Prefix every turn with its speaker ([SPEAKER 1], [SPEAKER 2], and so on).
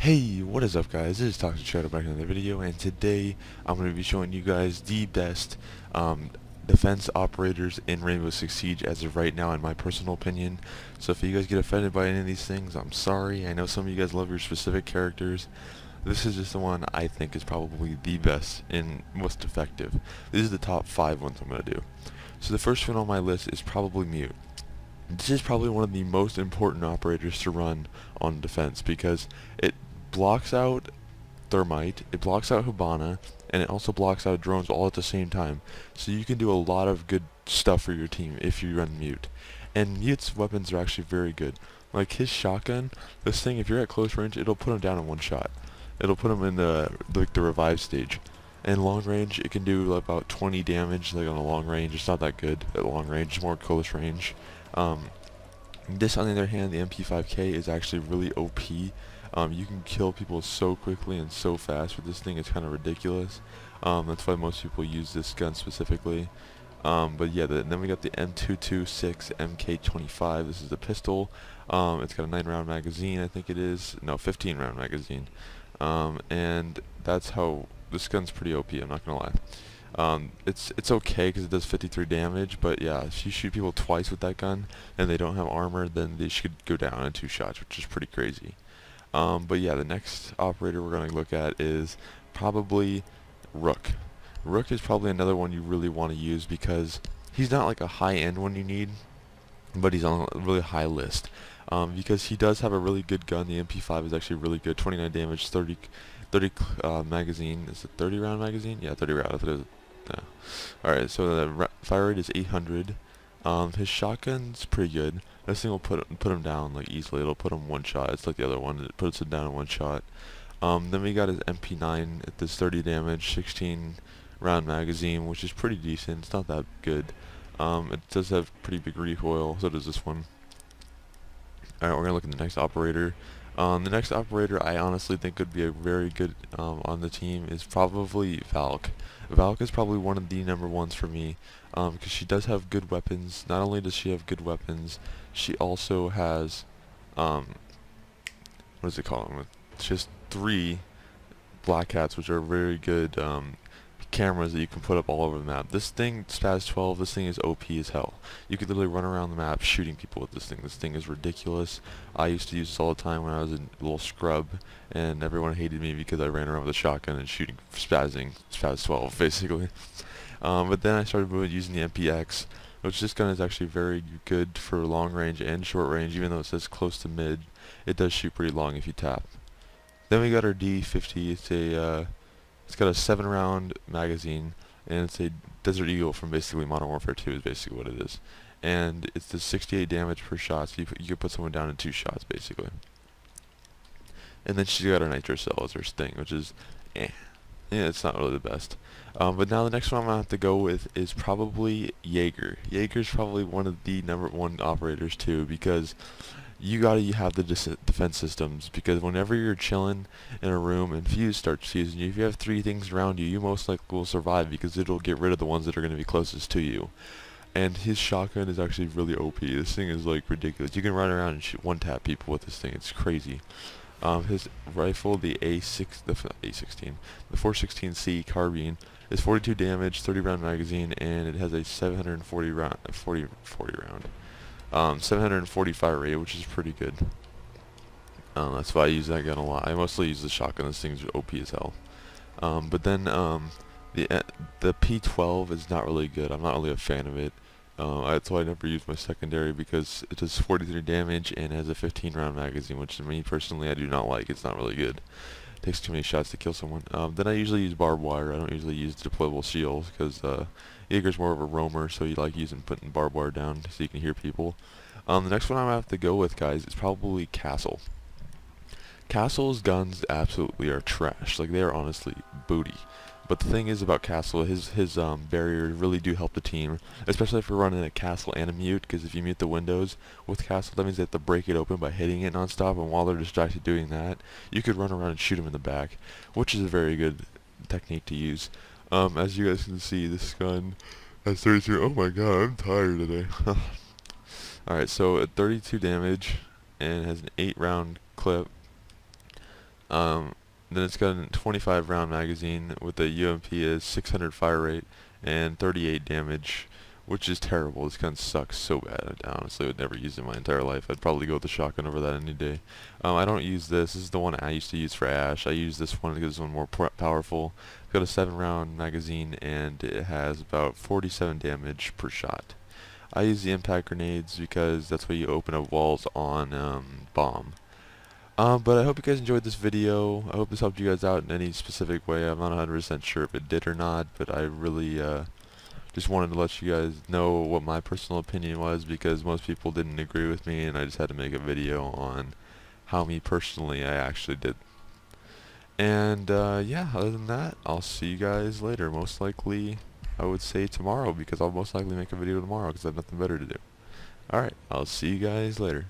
[SPEAKER 1] Hey, what is up guys? This is Toxic Shadow back in another video, and today I'm going to be showing you guys the best defense operators in Rainbow Six Siege as of right now in my personal opinion. So if you guys get offended by any of these things, I'm sorry. I know some of you guys love your specific characters. This is just the one I think is probably the best and most effective. This is the top 5 ones I'm going to do. So the first one on my list is probably Mute. This is probably one of the most important operators to run on defense because it blocks out Thermite, it blocks out Hibana, and it also blocks out drones all at the same time. So you can do a lot of good stuff for your team if you run Mute. And Mute's weapons are actually very good. Like his shotgun, this thing, if you're at close range, it'll put him down in one shot. It'll put him in the revive stage. And long range, it can do about 20 damage, like on a long range. It's not that good at long range, it's more close range. This, on the other hand, the MP5K is actually really OP. You can kill people so quickly and so fast with this thing, it's kind of ridiculous. That's why most people use this gun specifically. But yeah, then we got the M226 MK25. This is a pistol. It's got a 9-round magazine, I think it is. No, 15-round magazine. And that's how this gun's pretty OP, I'm not gonna lie. It's okay because it does 53 damage, but yeah, if you shoot people twice with that gun and they don't have armor, then they should go down in 2 shots, which is pretty crazy. But yeah, the next operator we're going to look at is probably Rook. Rook is probably another one you really want to use because he's not like a high-end one you need, but he's on a really high list. Because he does have a really good gun. The MP5 is actually really good. 29 damage, 30 magazine. Is it 30 round magazine? Yeah, 30 round. I thought it was, yeah. Alright, so the fire rate is 800. His shotgun's pretty good. This thing will put him down like easily. It'll put him one shot. It's like the other one. It puts it down in one shot. Then we got his MP9. It does 30 damage, 16 round magazine, which is pretty decent. It's not that good. It does have pretty big recoil. So does this one. Alright, we're gonna look at the next operator. The next operator I honestly think could be a very good on the team is probably Phalke. Phalke is probably one of the number ones for me because she does have good weapons. Not only does she have good weapons, she also has what is it called? She has 3 black hats, which are very good cameras that you can put up all over the map. This thing, Spaz 12, this thing is OP as hell. You could literally run around the map shooting people with this thing. This thing is ridiculous. I used to use this all the time when I was a little scrub, and everyone hated me because I ran around with a shotgun and shooting, spazzing Spaz 12, basically. But then I started using the MPX, which this gun is actually very good for long range and short range, even though it says close to mid. It does shoot pretty long if you tap. Then we got our D50. It's got a 7-round magazine, and it's a Desert Eagle from basically Modern Warfare 2 is basically what it is. And it's the 68 damage per shot, so you can put someone down in 2 shots, basically. And then she's got her Nitro Cell as her Sting, which is, yeah, it's not really the best. But now the next one I'm going to have to go with is probably Yeager. Yeager's probably one of the #1 operators, too, because you gotta have the defense systems, because whenever you're chilling in a room and Fuse starts fusing you, if you have 3 things around you, you most likely will survive because it'll get rid of the ones that are going to be closest to you. And his shotgun is actually really OP. This thing is like ridiculous. You can run around and shoot one-tap people with this thing. It's crazy. His rifle, the A16, the 416C carbine, is 42 damage, 30-round magazine, and it has a 740 round, 40 round. 740 fire rate, which is pretty good. That's why I use that gun a lot. I mostly use the shotgun. This thing's OP as hell. But then the P12 is not really good. I'm not really a fan of it. That's why I never use my secondary, because it does 43 damage and has a 15-round magazine, which to me personally I do not like. It's not really good. It takes too many shots to kill someone. Then I usually use barbed wire. I don't usually use deployable shields because Yeager's more of a roamer, so you like putting barbed wire down so you can hear people. The next one I'm going to have to go with, guys, is probably Castle. Castle's guns absolutely are trash. Like, they are honestly booty. But the thing is about Castle, his barriers really do help the team, especially if you're running a Castle and a mute, because if you mute the windows with Castle, that means they have to break it open by hitting it nonstop, and while they're distracted doing that, you could run around and shoot them in the back, which is a very good technique to use. As you guys can see, this gun has 32. Oh my god, I'm tired today. Alright, so at 32 damage, and has an 8-round clip. Then it's got a 25 round magazine with a UMP is 600 fire rate and 38 damage, which is terrible. This gun sucks so bad. I honestly would never use it in my entire life. I'd probably go with the shotgun over that any day. I don't use this. This is the one I used to use for Ash. I use this one because it's one more powerful. It's got a 7 round magazine and it has about 47 damage per shot. I use the impact grenades because that's what you open up walls on bomb. But I hope you guys enjoyed this video. I hope this helped you guys out in any specific way. I'm not 100% sure if it did or not, but I really just wanted to let you guys know what my personal opinion was, because most people didn't agree with me, and I just had to make a video on how me personally I actually did. And yeah, other than that, I'll see you guys later. Most likely, I would say tomorrow, because I'll most likely make a video tomorrow because I have nothing better to do. Alright, I'll see you guys later.